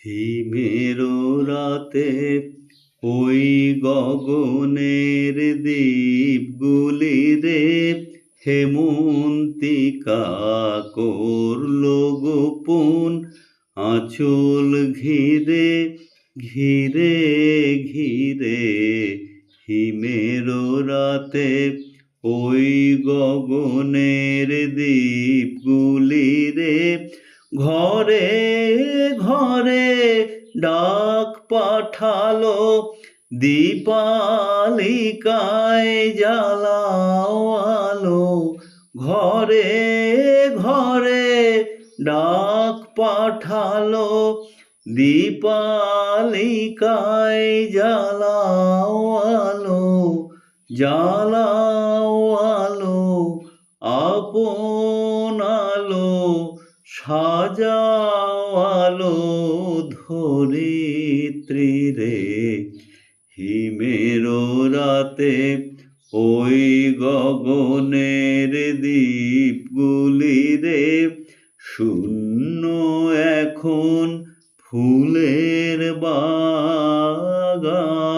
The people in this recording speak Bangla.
হিমের রাতে ওই গগনের দ্বীপগুলি রে হেমন্তিকা করল গোপন আঁচল ঘিরে ঘিরে ঘিরে। হিমের রাতে ওই গগনের দ্বীপগুলি রে ঘরে ঘরে ডাক পাঠালো, দীপালিকায় জ্বালাও আলো। ঘরে ঘরে ডাক পাঠালো, দীপালিকায় জ্বালাও আলো। জ্বালাও আলো, আপন আলো সাজাও আলো ধরিত্রী রে। হিমের রাতে ওই গগনের দ্বীপগুলি রে শূন্য এখন ফুলের বাগান।